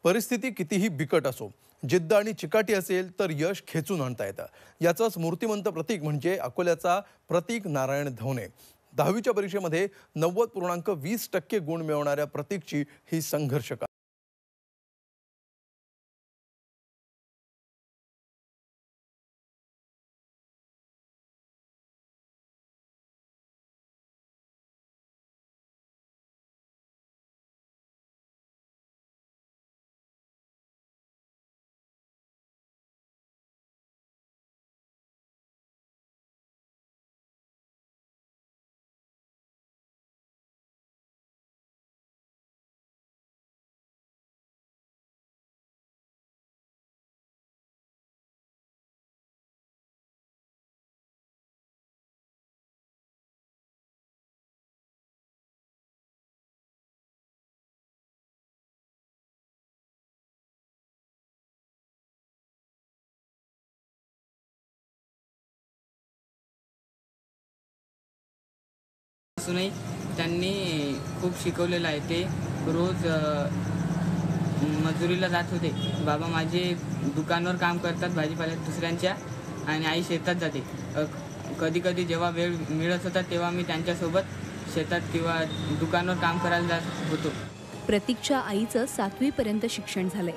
परिस्थिती कितीही बिकट असो, जिद्द आणि चिकाटी असेल तर यश खेचून आणता येतं। याचंच मूर्तिमंत प्रतीक म्हणजे अकोल्याचा प्रतीक नारायण धवने। 10वीच्या परीक्षेमध्ये 90.20% गुण मिळवणाऱ्या प्रतीकची ही संघर्ष कहाणी। असूनही त्यांनी खूप शिकवलेलं आहे। ते रोज मजुरीला जात होते। बाबा माझे दुकानावर काम करतात भाजीपाला दुसऱ्यांच्या, आणि आई शेतात जाते। कधी कधी जेव्हा वेळ मिळत होता तेव्हा मी त्यांच्यासोबत शेतात किंवा दुकानावर काम करायला जात होतो। प्रतीकच्या आईचं 7वी पर्यंत शिक्षण झालंय।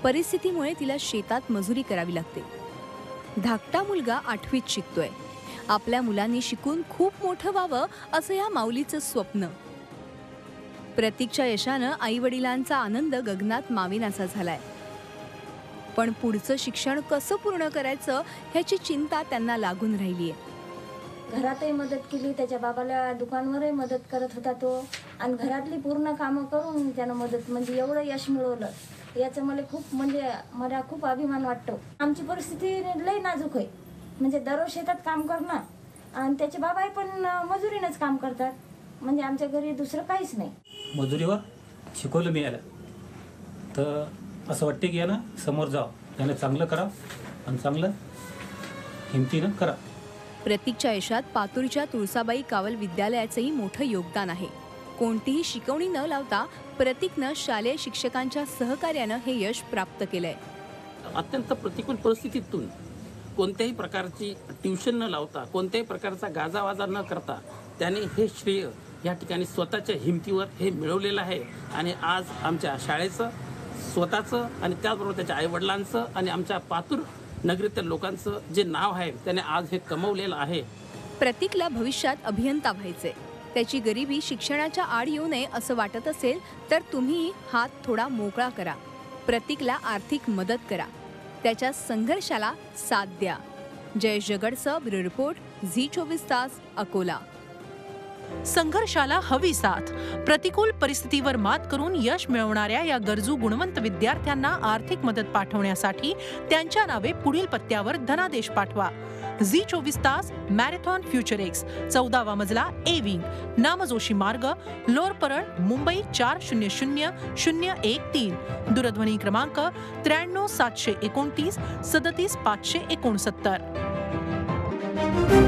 परिस्थितीमुळे तिला शेतात मजुरी करावी लागते। धाकटा मुलगा 8वीत शिकतोय। आपल्या मुलांनी शिकून खूप मोठं व्हावं असं या माऊलीचं स्वप्न। प्रतीकच्या यशानं आई वडिलांचा आनंद गगनात मावेनासा झालाय। पण पुढचं शिक्षण कसं पूर्ण करायचं ह्याची चिंता त्यांना लागून राहिलीये। घरातही मदत केली, त्याच्या बाबाला दुकानवरही मदत करत होता तो, आणि घरातली पूर्ण कामं करून त्यानं मदत म्हणजे एवढं यश मिळवलं याचं मला खूप अभिमान वाटतो। आमची परिस्थिती लई नाजूक आहे, म्हणजे दररोज शेतात काम करणं, आणि त्याचे बाबाही पण मजुरीनंच काम करतात, म्हणजे आमच्या घरी दुसरं काहीच नाही। मजुरीवर शिकवलं मी याला, तर असं वाटते की यानं समोर जावं, यानं चांगलं करावं आणि चांगलं हिमतीनं करा। प्रतीकच्या यशात पातूरच्या तुळसाबाई कावल विद्यालयाचंही मोठं योगदान आहे। कोणतीही शिकवणी न लावता प्रतीकनं शालेय शिक्षकांच्या सहकार्यानं हे यश प्राप्त केलंय। अत्यंत प्रतिकूल परिस्थितीतून कोणत्याही प्रकारची ट्यूशन न लावता, कोणत्याही प्रकारचा गाजावाजा न करता त्याने हे श्रेय या ठिकाणी स्वतःच्या हिमतीवर हे मिळवलेलं आहे। आणि आज आमच्या शाळेचं, स्वतःचं आणि त्याचबरोबर त्याच्या आईवडिलांचं आणि आमच्या पातूर नगरीतील लोकांचं जे नाव आहे त्याने आज हे कमवलेलं आहे। प्रतीकला भविष्यात अभियंता व्हायचे। त्याची गरिबी शिक्षणाच्या आड येऊ नये असं वाटत असेल तर तुम्ही हात थोडा मोकळा करा। प्रतीकला आर्थिक मदत करा, त्याच्या संघर्षाला साथ द्या। जयेश जगडसह ब्युरो रिपोर्ट, झी24 तास, अकोला। संघर्षाला हवी साथ। प्रतिकूल परिस्थितीवर मात करून यश मिळवणाऱ्या या गरजू गुणवंत विद्यार्थ्यांना आर्थिक मदत पाठवण्यासाठी त्यांच्या नावे पुढील पत्त्यावर धनादेश पाठवा। झी24 तास मॅरेथॉन फ्युचर एक्स, 14वा मजला, ए विंग, नामजोशी मार्ग, लोअर परळ, मुंबई 400013। दूरध्वनी क्रमांक 93 729 37 569।